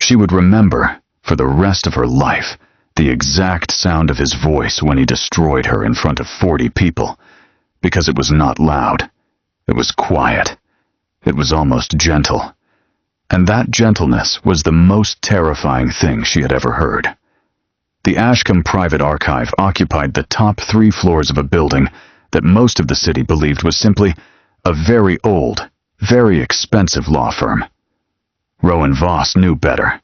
She would remember, for the rest of her life, the exact sound of his voice when he destroyed her in front of 40 people, because it was not loud. It was quiet. It was almost gentle. And that gentleness was the most terrifying thing she had ever heard. The Ashcombe Private Archive occupied the top 3 floors of a building that most of the city believed was simply a very old, very expensive law firm. Rowan Voss knew better.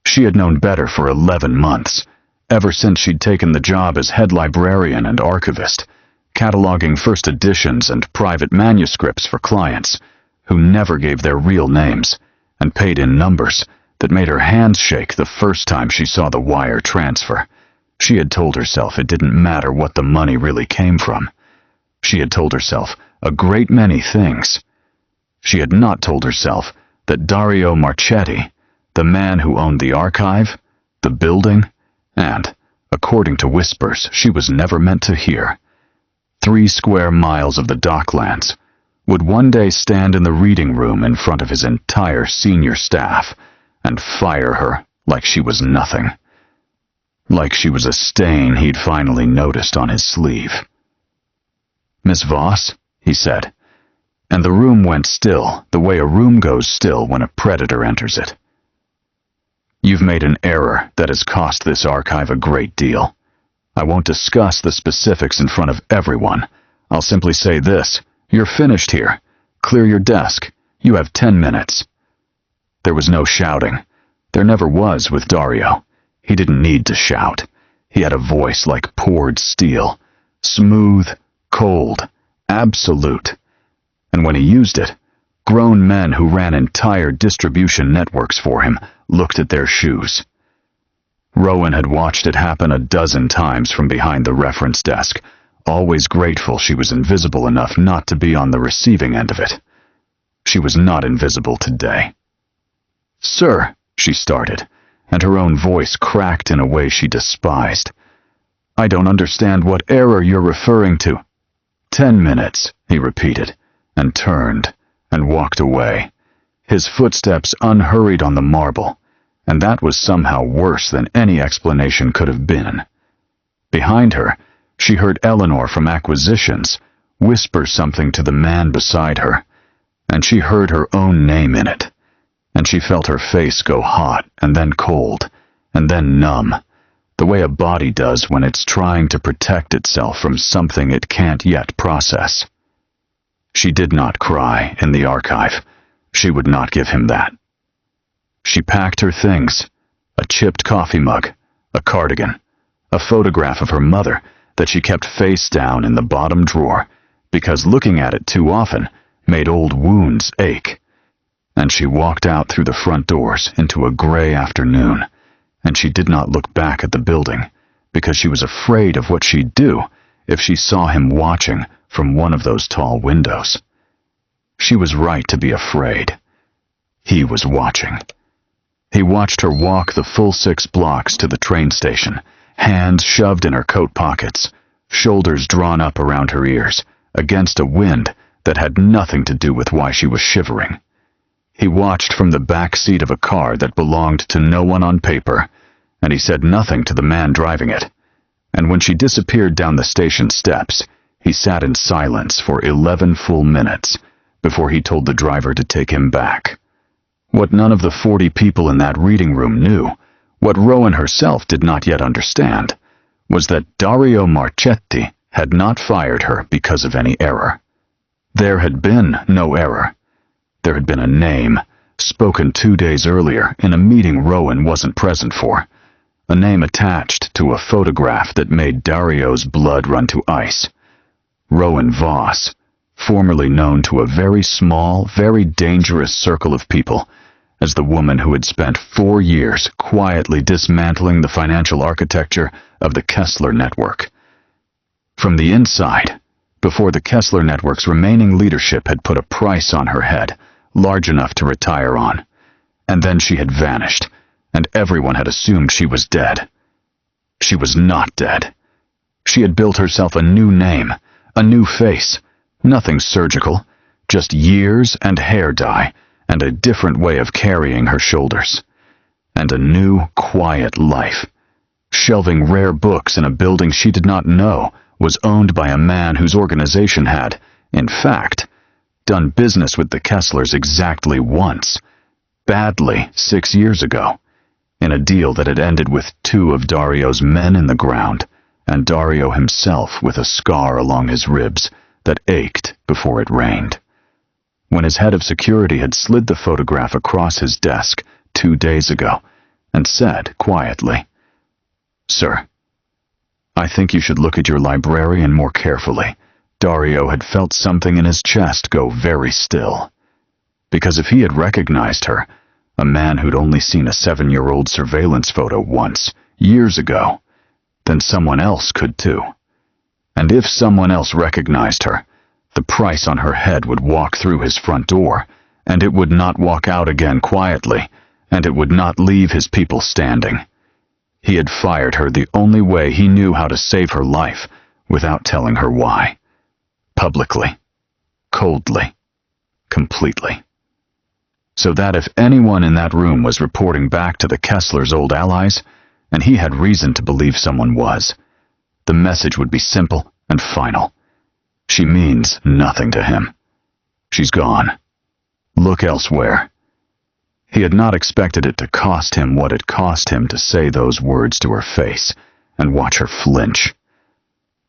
She had known better for 11 months, ever since she'd taken the job as head librarian and archivist, cataloging first editions and private manuscripts for clients who never gave their real names and paid in numbers that made her hands shake the first time she saw the wire transfer. She had told herself it didn't matter what the money really came from. She had told herself a great many things. She had not told herself that Dario Marchetti, the man who owned the archive, the building, and, according to whispers she was never meant to hear, 3 square miles of the docklands, would one day stand in the reading room in front of his entire senior staff and fire her like she was nothing. Like she was a stain he'd finally noticed on his sleeve. "Miss Voss," he said, and the room went still the way a room goes still when a predator enters it. "You've made an error that has cost this archive a great deal. I won't discuss the specifics in front of everyone. I'll simply say this: you're finished here. Clear your desk. You have 10 minutes. There was no shouting. There never was with Dario. He didn't need to shout. He had a voice like poured steel, smooth, cold, absolute. And when he used it, grown men who ran entire distribution networks for him looked at their shoes. Rowan had watched it happen a dozen times from behind the reference desk, always grateful she was invisible enough not to be on the receiving end of it. She was not invisible today. "Sir," she started, and her own voice cracked in a way she despised. "I don't understand what error you're referring to." 10 minutes, he repeated, and turned and walked away, his footsteps unhurried on the marble, and that was somehow worse than any explanation could have been. Behind her, she heard Eleanor from Acquisitions whisper something to the man beside her, and she heard her own name in it, and she felt her face go hot and then cold and then numb, the way a body does when it's trying to protect itself from something it can't yet process. She did not cry in the archive. She would not give him that. She packed her things: a chipped coffee mug, a cardigan, a photograph of her mother that she kept face down in the bottom drawer because looking at it too often made old wounds ache. And she walked out through the front doors into a gray afternoon, and she did not look back at the building because she was afraid of what she'd do if she saw him watching from one of those tall windows. She was right to be afraid. He was watching. He watched her walk the full 6 blocks to the train station, hands shoved in her coat pockets, shoulders drawn up around her ears, against a wind that had nothing to do with why she was shivering. He watched from the back seat of a car that belonged to no one on paper, and he said nothing to the man driving it. And when she disappeared down the station steps, he sat in silence for 11 full minutes before he told the driver to take him back. What none of the 40 people in that reading room knew, what Rowan herself did not yet understand, was that Dario Marchetti had not fired her because of any error. There had been no error. There had been a name, spoken 2 days earlier in a meeting Rowan wasn't present for, a name attached to a photograph that made Dario's blood run to ice. Rowan Voss, formerly known to a very small, very dangerous circle of people as the woman who had spent 4 years quietly dismantling the financial architecture of the Kessler Network. From the inside, before the Kessler Network's remaining leadership had put a price on her head, large enough to retire on, and then she had vanished, and everyone had assumed she was dead. She was not dead. She had built herself a new name, a new face, nothing surgical, just years and hair dye, and a different way of carrying her shoulders. and a new, quiet life. Shelving rare books in a building she did not know was owned by a man whose organization had, in fact, done business with the Kesslers exactly once, badly 6 years ago, in a deal that had ended with 2 of Dario's men in the ground, and Dario himself with a scar along his ribs that ached before it rained. When his head of security had slid the photograph across his desk 2 days ago and said quietly, "Sir, I think you should look at your librarian more carefully," Dario had felt something in his chest go very still. Because if he had recognized her, a man who'd only seen a 7-year-old surveillance photo once, years ago, then someone else could too. And if someone else recognized her, the price on her head would walk through his front door, and it would not walk out again quietly, and it would not leave his people standing. He had fired her the only way he knew how to save her life, without telling her why. Publicly. Coldly. Completely. So that if anyone in that room was reporting back to the Kesslers' old allies, and he had reason to believe someone was, the message would be simple and final. She means nothing to him. She's gone. Look elsewhere. He had not expected it to cost him what it cost him to say those words to her face and watch her flinch.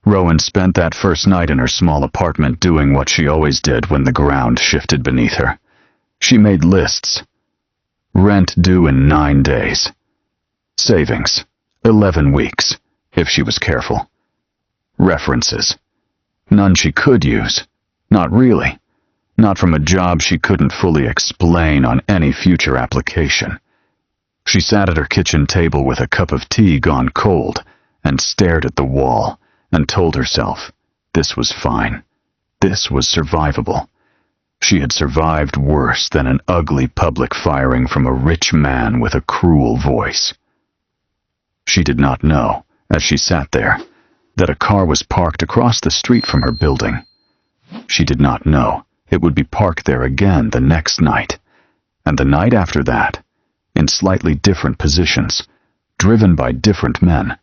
Rowan spent that first night in her small apartment doing what she always did when the ground shifted beneath her. She made lists. Rent due in 9 days. Savings, 11 weeks, if she was careful. References. None she could use. Not really. Not from a job she couldn't fully explain on any future application. She sat at her kitchen table with a cup of tea gone cold and stared at the wall and told herself this was fine. This was survivable. She had survived worse than an ugly public firing from a rich man with a cruel voice. She did not know, as she sat there, that a car was parked across the street from her building. She did not know it would be parked there again the next night, and the night after that, in slightly different positions, driven by different men,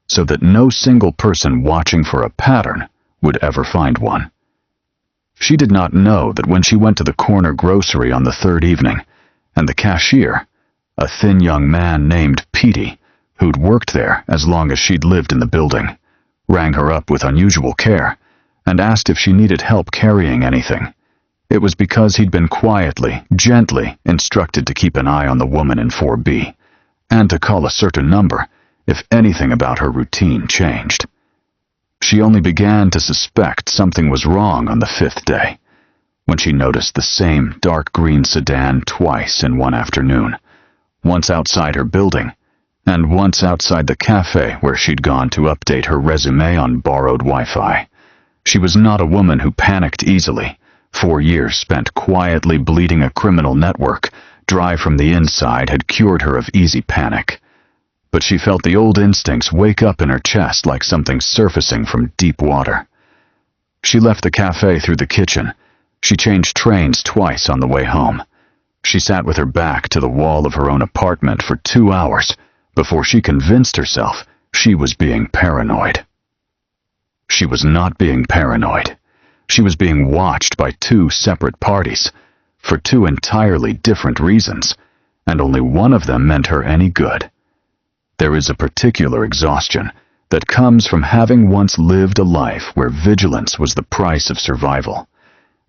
so that no single person watching for a pattern would ever find one. She did not know that when she went to the corner grocery on the 3rd evening, and the cashier, a thin young man named Petey, who'd worked there as long as she'd lived in the building, rang her up with unusual care and asked if she needed help carrying anything. It was because he'd been quietly, gently instructed to keep an eye on the woman in 4B, and to call a certain number if anything about her routine changed. She only began to suspect something was wrong on the 5th day, when she noticed the same dark green sedan twice in one afternoon, once outside her building, and once outside the cafe where she'd gone to update her resume on borrowed Wi-Fi. She was not a woman who panicked easily. 4 years spent quietly bleeding a criminal network, dry from the inside, had cured her of easy panic. But she felt the old instincts wake up in her chest like something surfacing from deep water. She left the cafe through the kitchen. She changed trains twice on the way home. She sat with her back to the wall of her own apartment for 2 hours before she convinced herself she was being paranoid. She was not being paranoid. She was being watched by 2 separate parties, for 2 entirely different reasons, and only one of them meant her any good. There is a particular exhaustion that comes from having once lived a life where vigilance was the price of survival,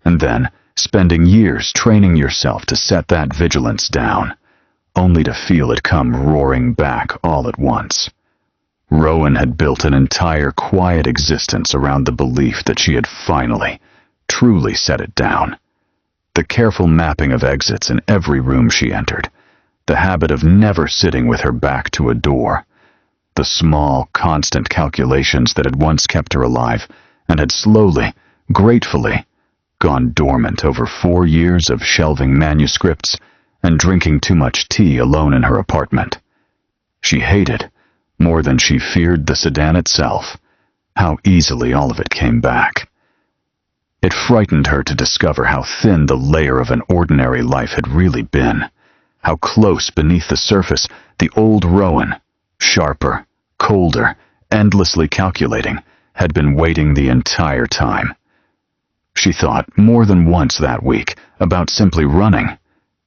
and then spending years training yourself to set that vigilance down, only to feel it come roaring back all at once. Rowan had built an entire quiet existence around the belief that she had finally, truly set it down. The careful mapping of exits in every room she entered, the habit of never sitting with her back to a door, the small, constant calculations that had once kept her alive and had slowly, gratefully, gone dormant over 4 years of shelving manuscripts and drinking too much tea alone in her apartment. She hated, more than she feared the sedan itself, how easily all of it came back. It frightened her to discover how thin the layer of an ordinary life had really been, how close beneath the surface the old Rowan, sharper, colder, endlessly calculating, had been waiting the entire time. She thought more than once that week about simply running.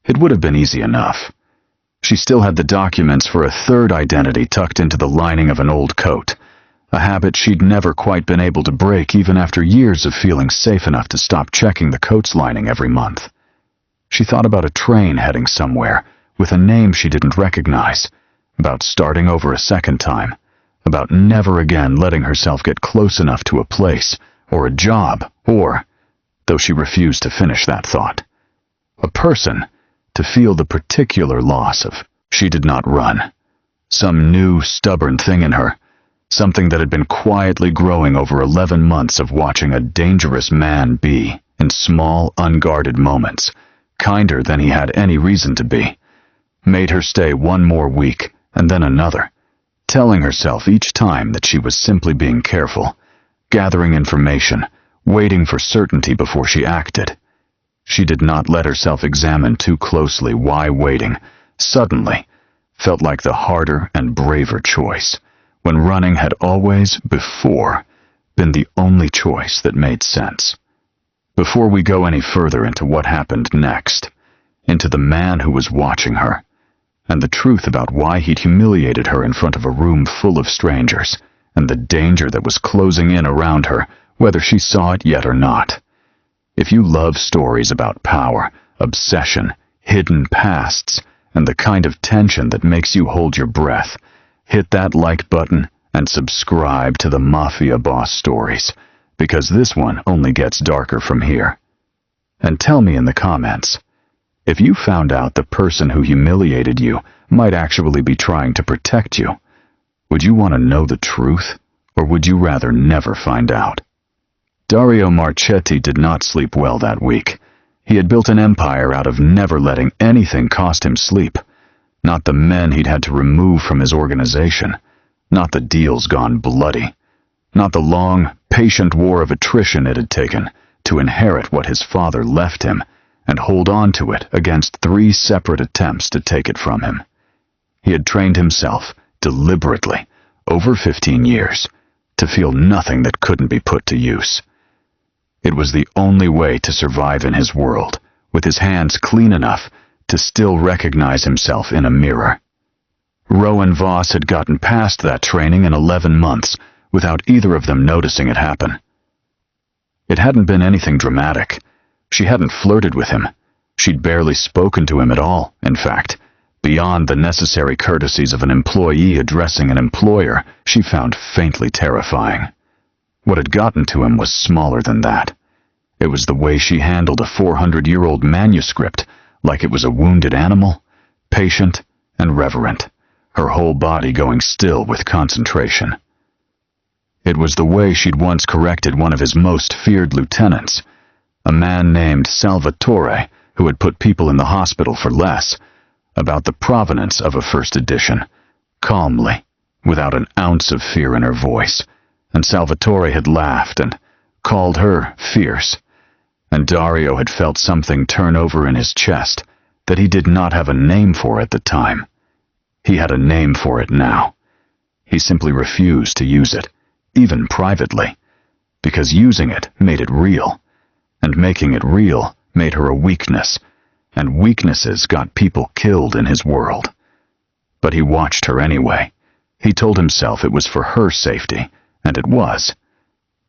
It would have been easy enough. She still had the documents for a third identity tucked into the lining of an old coat, a habit she'd never quite been able to break even after years of feeling safe enough to stop checking the coat's lining every month. She thought about a train heading somewhere with a name she didn't recognize, about starting over a second time, about never again letting herself get close enough to a place or a job or, though she refused to finish that thought, a person, to feel the particular loss of. She did not run. Some new, stubborn thing in her, something that had been quietly growing over 11 months of watching a dangerous man be, in small, unguarded moments, kinder than he had any reason to be, made her stay one more week and then another, telling herself each time that she was simply being careful, gathering information, waiting for certainty before she acted. She did not let herself examine too closely why waiting, suddenly, felt like the harder and braver choice, when running had always, before, been the only choice that made sense. Before we go any further into what happened next, into the man who was watching her, and the truth about why he'd humiliated her in front of a room full of strangers, and the danger that was closing in around her, whether she saw it yet or not. If you love stories about power, obsession, hidden pasts, and the kind of tension that makes you hold your breath, hit that like button and subscribe to the Mafia boss stories, because this one only gets darker from here. And tell me in the comments, if you found out the person who humiliated you might actually be trying to protect you, would you want to know the truth, or would you rather never find out? Dario Marchetti did not sleep well that week. He had built an empire out of never letting anything cost him sleep. Not the men he'd had to remove from his organization. Not the deals gone bloody. Not the long, patient war of attrition it had taken to inherit what his father left him and hold on to it against 3 separate attempts to take it from him. He had trained himself, deliberately, over 15 years, to feel nothing that couldn't be put to use. It was the only way to survive in his world, with his hands clean enough to still recognize himself in a mirror. Rowan Voss had gotten past that training in 11 months without either of them noticing it happen. It hadn't been anything dramatic. She hadn't flirted with him. She'd barely spoken to him at all, in fact. Beyond the necessary courtesies of an employee addressing an employer, she found faintly terrifying. What had gotten to him was smaller than that. It was the way she handled a 400-year-old manuscript, like it was a wounded animal, patient and reverent, her whole body going still with concentration. It was the way she'd once corrected one of his most feared lieutenants, a man named Salvatore, who had put people in the hospital for less, about the provenance of a first edition, calmly, without an ounce of fear in her voice. And Salvatore had laughed and called her fierce, and Dario had felt something turn over in his chest that he did not have a name for at the time. He had a name for it now. He simply refused to use it, even privately, because using it made it real, and making it real made her a weakness, and weaknesses got people killed in his world. But he watched her anyway. He told himself it was for her safety, and it was.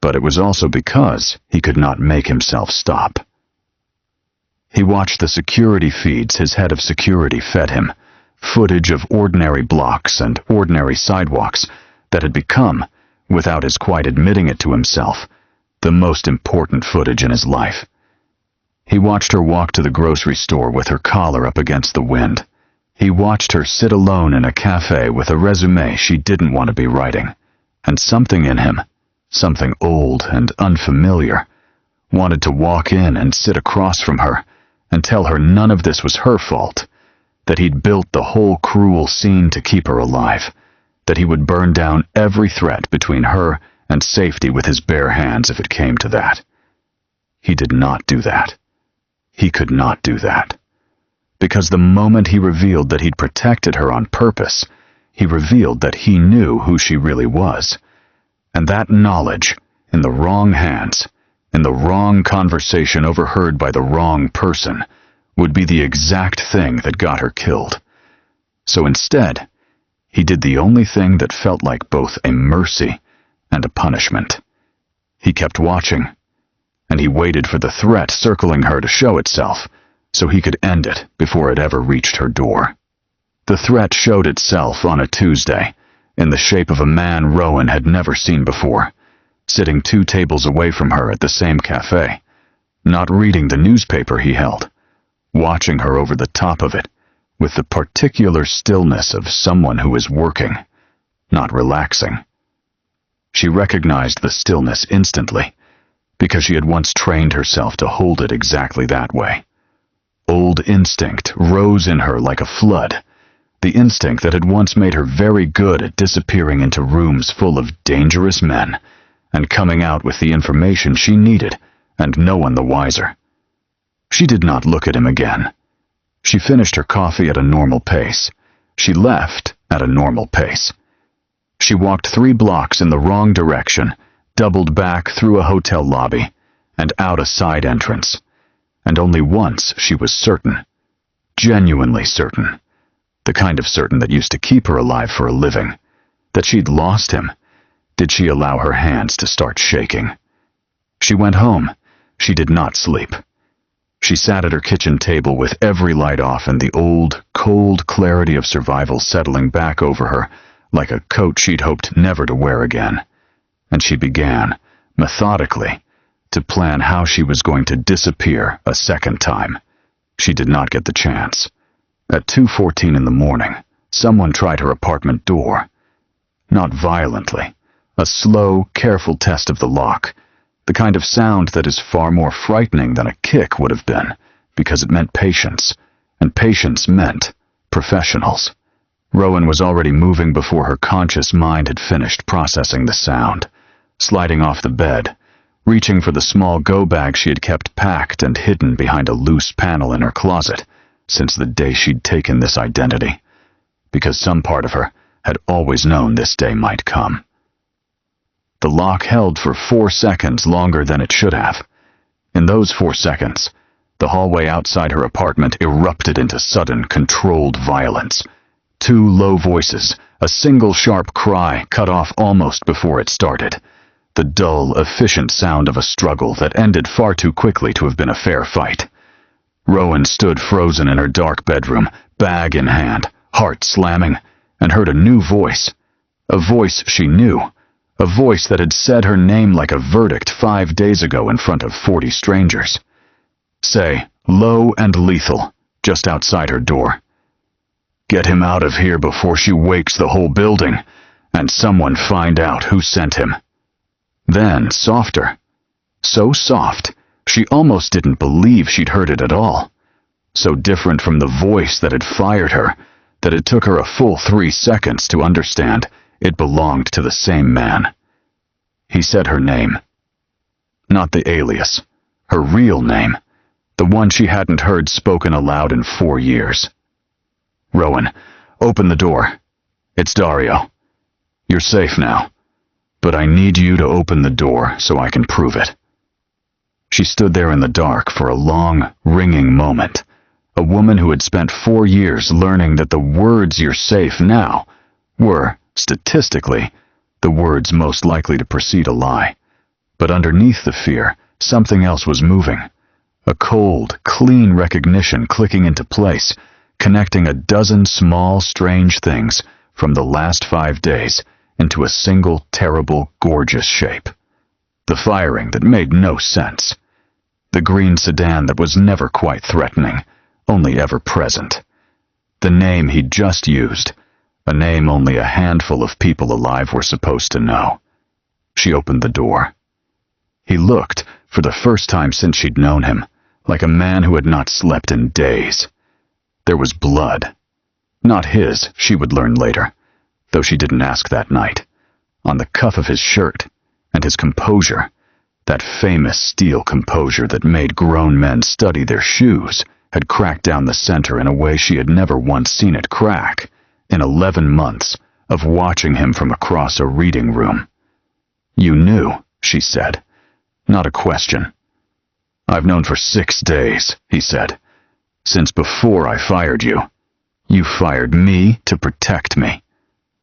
But it was also because he could not make himself stop. He watched the security feeds his head of security fed him, footage of ordinary blocks and ordinary sidewalks that had become, without his quite admitting it to himself, the most important footage in his life. He watched her walk to the grocery store with her collar up against the wind. He watched her sit alone in a cafe with a resume she didn't want to be writing. And something in him, something old and unfamiliar, wanted to walk in and sit across from her and tell her none of this was her fault, that he'd built the whole cruel scene to keep her alive, that he would burn down every threat between her and safety with his bare hands if it came to that. He did not do that. He could not do that. because the moment he revealed that he'd protected her on purpose, he revealed that he knew who she really was. And that knowledge, in the wrong hands, in the wrong conversation overheard by the wrong person, would be the exact thing that got her killed. So instead, he did the only thing that felt like both a mercy and a punishment. He kept watching, and he waited for the threat circling her to show itself, so he could end it before it ever reached her door. The threat showed itself on a Tuesday, in the shape of a man Rowan had never seen before, sitting 2 tables away from her at the same cafe, not reading the newspaper he held, watching her over the top of it, with the particular stillness of someone who is working, not relaxing. She recognized the stillness instantly, because she had once trained herself to hold it exactly that way. Old instinct rose in her like a flood, the instinct that had once made her very good at disappearing into rooms full of dangerous men, and coming out with the information she needed, and no one the wiser. She did not look at him again. She finished her coffee at a normal pace. She left at a normal pace. She walked 3 blocks in the wrong direction, doubled back through a hotel lobby, and out a side entrance. And only once she was certain, genuinely certain, the kind of certain that used to keep her alive for a living, that she'd lost him, did she allow her hands to start shaking. She went home. She did not sleep. She sat at her kitchen table with every light off and the old, cold clarity of survival settling back over her like a coat she'd hoped never to wear again. And she began, methodically, to plan how she was going to disappear a second time. She did not get the chance. At 2:14 in the morning, someone tried her apartment door. Not violently. A slow, careful test of the lock. The kind of sound that is far more frightening than a kick would have been, because it meant patience, and patience meant professionals. Rowan was already moving before her conscious mind had finished processing the sound, sliding off the bed, reaching for the small go-bag she had kept packed and hidden behind a loose panel in her closet since the day she'd taken this identity, because some part of her had always known this day might come. The lock held for 4 seconds longer than it should have. In those 4 seconds, the hallway outside her apartment erupted into sudden, controlled violence. 2 low voices, a single sharp cry cut off almost before it started. The dull, efficient sound of a struggle that ended far too quickly to have been a fair fight. Rowan stood frozen in her dark bedroom, bag in hand, heart slamming, and heard a new voice. A voice she knew. A voice that had said her name like a verdict 5 days ago in front of 40 strangers. Say, low and lethal, just outside her door. Get him out of here before she wakes the whole building, and someone find out who sent him. Then, softer. So soft, she almost didn't believe she'd heard it at all. So different from the voice that had fired her, that it took her a full 3 seconds to understand it belonged to the same man. He said her name. Not the alias, her real name, the one she hadn't heard spoken aloud in 4 years. Rowan, open the door. It's Dario. You're safe now, but I need you to open the door so I can prove it. She stood there in the dark for a long, ringing moment, a woman who had spent 4 years learning that the words "you're safe now" were, statistically, the words most likely to precede a lie. But underneath the fear, something else was moving. A cold, clean recognition clicking into place, connecting a dozen small, strange things from the last 5 days into a single, terrible, gorgeous shape. The firing that made no sense. The green sedan that was never quite threatening, only ever present. The name he'd just used, a name only a handful of people alive were supposed to know. She opened the door. He looked, for the first time since she'd known him, like a man who had not slept in days. There was blood. Not his, she would learn later, though she didn't ask that night. On the cuff of his shirt, and his composure, that famous steel composure that made grown men study their shoes had cracked down the center in a way she had never once seen it crack, in 11 months of watching him from across a reading room. "You knew," she said. Not a question. "I've known for 6 days," he said. "Since before I fired you. You fired me to protect me.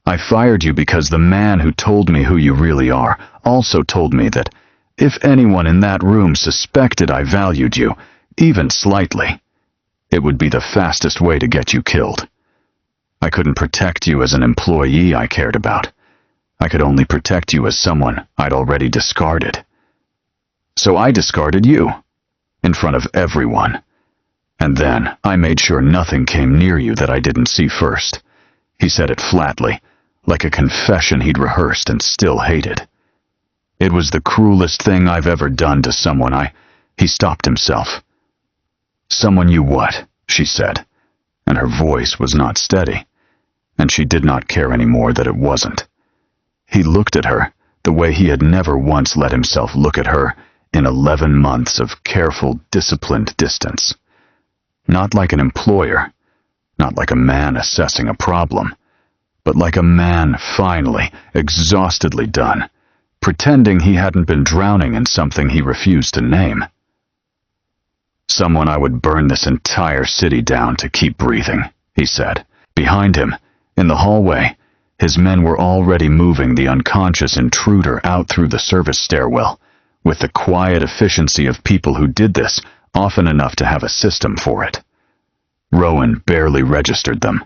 I fired you because the man who told me who you really are also told me that if anyone in that room suspected I valued you, even slightly, it would be the fastest way to get you killed. I couldn't protect you as an employee I cared about. I could only protect you as someone I'd already discarded. So I discarded you, in front of everyone. And then I made sure nothing came near you that I didn't see first." He said it flatly, like a confession he'd rehearsed and still hated. "It was the cruelest thing I've ever done to someone. He stopped himself. "Someone you what?" she said, and her voice was not steady, and she did not care anymore that it wasn't. He looked at her the way he had never once let himself look at her in 11 months of careful, disciplined distance. Not like an employer, not like a man assessing a problem, but like a man finally, exhaustedly done, pretending he hadn't been drowning in something he refused to name. "Someone I would burn this entire city down to keep breathing," he said. Behind him, in the hallway, his men were already moving the unconscious intruder out through the service stairwell, with the quiet efficiency of people who did this often enough to have a system for it. Rowan barely registered them.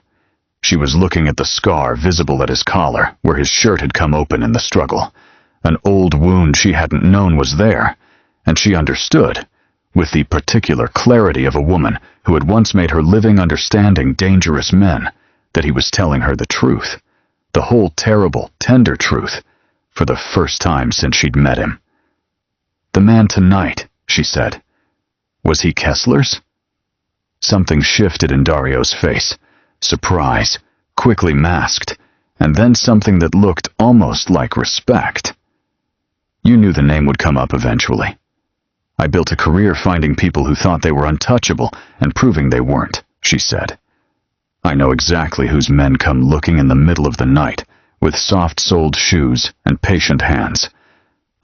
She was looking at the scar visible at his collar, where his shirt had come open in the struggle. An old wound she hadn't known was there, and she understood, with the particular clarity of a woman who had once made her living understanding dangerous men, that he was telling her the truth, the whole terrible, tender truth, for the first time since she'd met him. "The man tonight," she said. "Was he Kessler's?" Something shifted in Dario's face. Surprise, quickly masked, and then something that looked almost like respect. "You knew the name would come up eventually. I built a career finding people who thought they were untouchable and proving they weren't," she said. "I know exactly whose men come looking in the middle of the night, with soft-soled shoes and patient hands.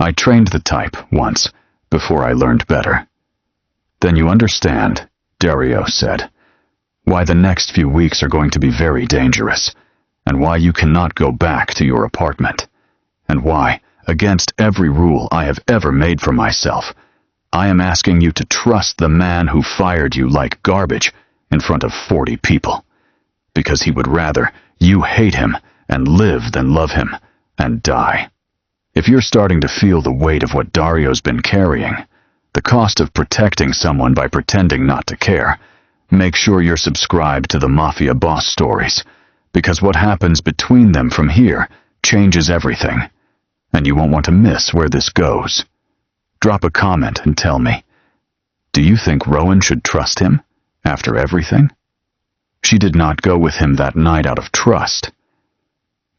I trained the type once, before I learned better." "Then you understand," Dario said, "why the next few weeks are going to be very dangerous, and why you cannot go back to your apartment, and why, against every rule I have ever made for myself, I am asking you to trust the man who fired you like garbage in front of 40 people, because he would rather you hate him and live than love him and die. If you're starting to feel the weight of what Dario's been carrying, the cost of protecting someone by pretending not to care, make sure you're subscribed to the Mafia boss stories, because what happens between them from here changes everything, and you won't want to miss where this goes. Drop a comment and tell me, do you think Rowan should trust him after everything?" She did not go with him that night out of trust.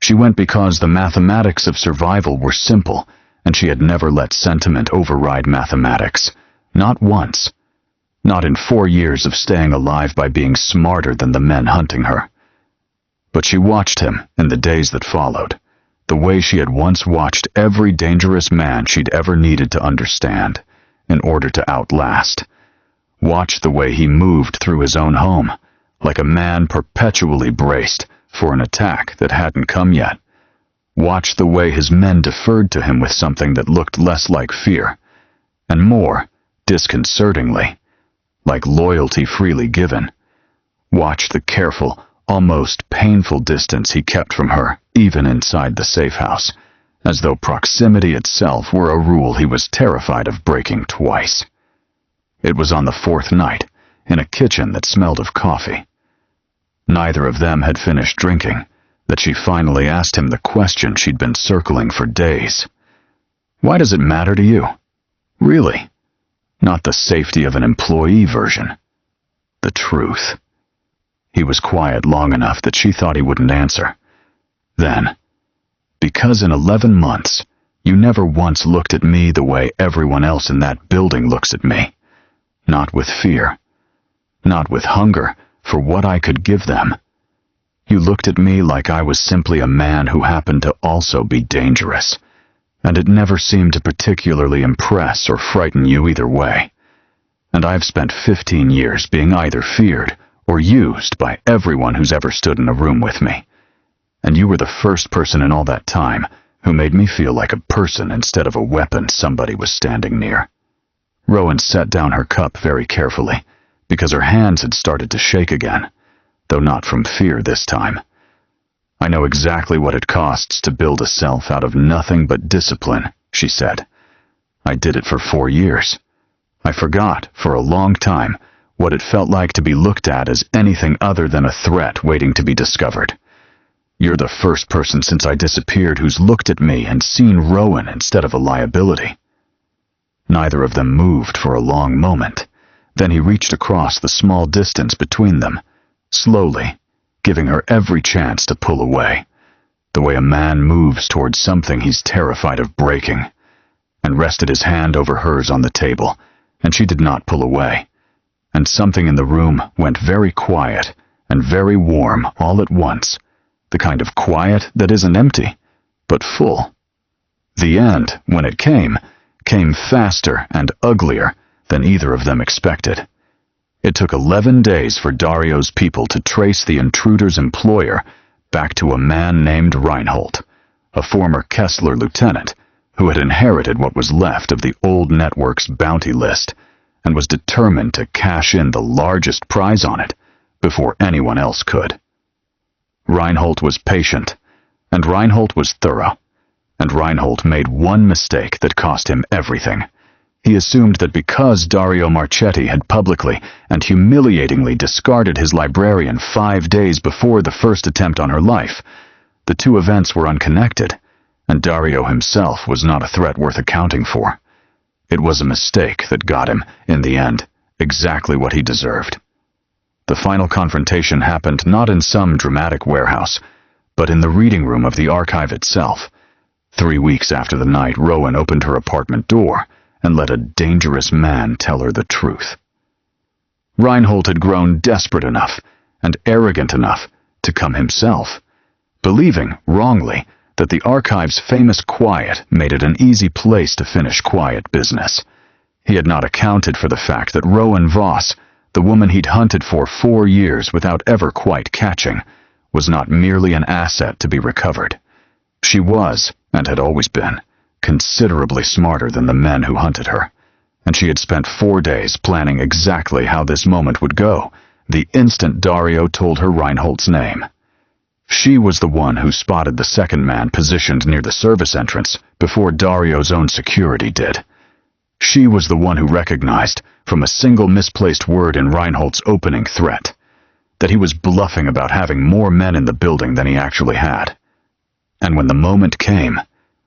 She went because the mathematics of survival were simple, and she had never let sentiment override mathematics. Not once. Not in 4 years of staying alive by being smarter than the men hunting her. But she watched him in the days that followed, the way she had once watched every dangerous man she'd ever needed to understand, in order to outlast. Watched the way he moved through his own home, like a man perpetually braced for an attack that hadn't come yet. Watched the way his men deferred to him with something that looked less like fear, and more, disconcertingly, like loyalty freely given. Watched the careful, almost painful distance he kept from her, even inside the safe house, as though proximity itself were a rule he was terrified of breaking twice. It was on the 4th night, in a kitchen that smelled of coffee. Neither of them had finished drinking, that she finally asked him the question she'd been circling for days. "Why does it matter to you? Really? Not the safety of an employee version. The truth." He was quiet long enough that she thought he wouldn't answer. Then, "Because in 11 months, you never once looked at me the way everyone else in that building looks at me. Not with fear. not with hunger for what I could give them. You looked at me like I was simply a man who happened to also be dangerous, and it never seemed to particularly impress or frighten you either way. And I've spent 15 years being either feared or used by everyone who's ever stood in a room with me. And you were the first person in all that time who made me feel like a person instead of a weapon somebody was standing near. Rowan set down her cup very carefully, because her hands had started to shake again, though not from fear this time. I know exactly what it costs to build a self out of nothing but discipline, she said. I did it for 4 years. I forgot, for a long time, what it felt like to be looked at as anything other than a threat waiting to be discovered. You're the first person since I disappeared who's looked at me and seen Rowan instead of a liability. Neither of them moved for a long moment. Then he reached across the small distance between them, slowly, giving her every chance to pull away, the way a man moves towards something he's terrified of breaking, and rested his hand over hers on the table, and she did not pull away, and something in the room went very quiet and very warm all at once, the kind of quiet that isn't empty, but full. The end, when it came faster and uglier than either of them expected. It took 11 days for Dario's people to trace the intruder's employer back to a man named Reinhold, a former Kessler lieutenant who had inherited what was left of the old network's bounty list and was determined to cash in the largest prize on it before anyone else could. Reinhold was patient, and Reinhold was thorough, and Reinhold made one mistake that cost him everything. He assumed that because Dario Marchetti had publicly and humiliatingly discarded his librarian 5 days before the first attempt on her life, the two events were unconnected, and Dario himself was not a threat worth accounting for. It was a mistake that got him, in the end, exactly what he deserved. The final confrontation happened not in some dramatic warehouse, but in the reading room of the archive itself. 3 weeks after the night Rowan opened her apartment door and let a dangerous man tell her the truth. Reinhold had grown desperate enough and arrogant enough to come himself, believing, wrongly, that the archive's famous quiet made it an easy place to finish quiet business. He had not accounted for the fact that Rowan Voss, the woman he'd hunted for 4 years without ever quite catching, was not merely an asset to be recovered. She was, and had always been, considerably smarter than the men who hunted her, and she had spent 4 days planning exactly how this moment would go the instant Dario told her Reinhold's name. She was the one who spotted the second man positioned near the service entrance before Dario's own security did. She was the one who recognized, from a single misplaced word in Reinhold's opening threat, that he was bluffing about having more men in the building than he actually had. And when the moment came,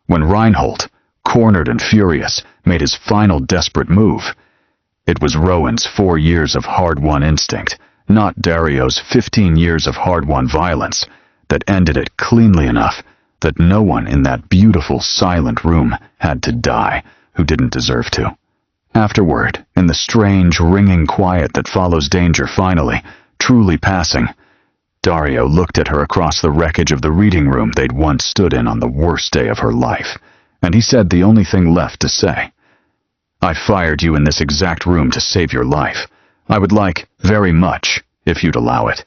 when Reinhold, cornered and furious, made his final desperate move, it was Rowan's 4 years of hard-won instinct, not Dario's 15 years of hard-won violence, that ended it cleanly enough that no one in that beautiful, silent room had to die who didn't deserve to. Afterward, in the strange, ringing quiet that follows danger finally, truly passing, Dario looked at her across the wreckage of the reading room they'd once stood in on the worst day of her life, and he said the only thing left to say. I fired you in this exact room to save your life. I would like, very much, if you'd allow it,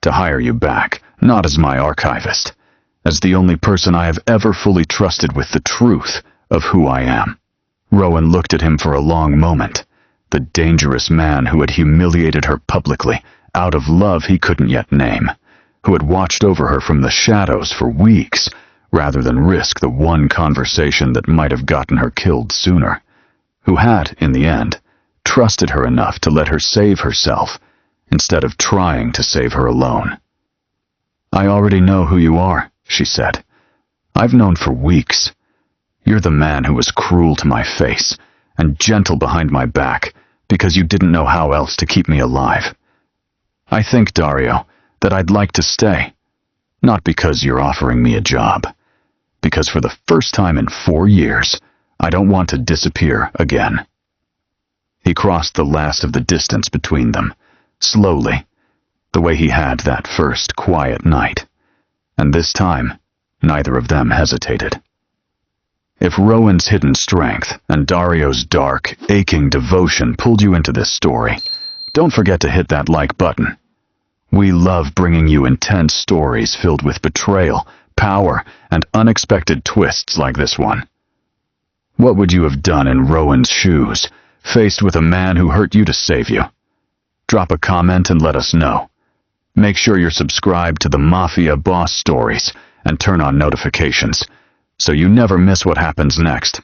to hire you back, not as my archivist, as the only person I have ever fully trusted with the truth of who I am. Rowan looked at him for a long moment, the dangerous man who had humiliated her publicly, out of love he couldn't yet name, who had watched over her from the shadows for weeks, rather than risk the one conversation that might have gotten her killed sooner, who had, in the end, trusted her enough to let her save herself, instead of trying to save her alone. I already know who you are, she said. I've known for weeks. You're the man who was cruel to my face, and gentle behind my back, because you didn't know how else to keep me alive. I think, Dario, that I'd like to stay. Not because you're offering me a job. Because for the first time in 4 years, I don't want to disappear again. He crossed the last of the distance between them, slowly, the way he had that first quiet night. And this time, neither of them hesitated. If Rowan's hidden strength and Dario's dark, aching devotion pulled you into this story, don't forget to hit that like button. We love bringing you intense stories filled with betrayal, power, and unexpected twists like this one. What would you have done in Rowan's shoes, faced with a man who hurt you to save you? Drop a comment and let us know. Make sure you're subscribed to the Mafia Boss Stories and turn on notifications, so you never miss what happens next.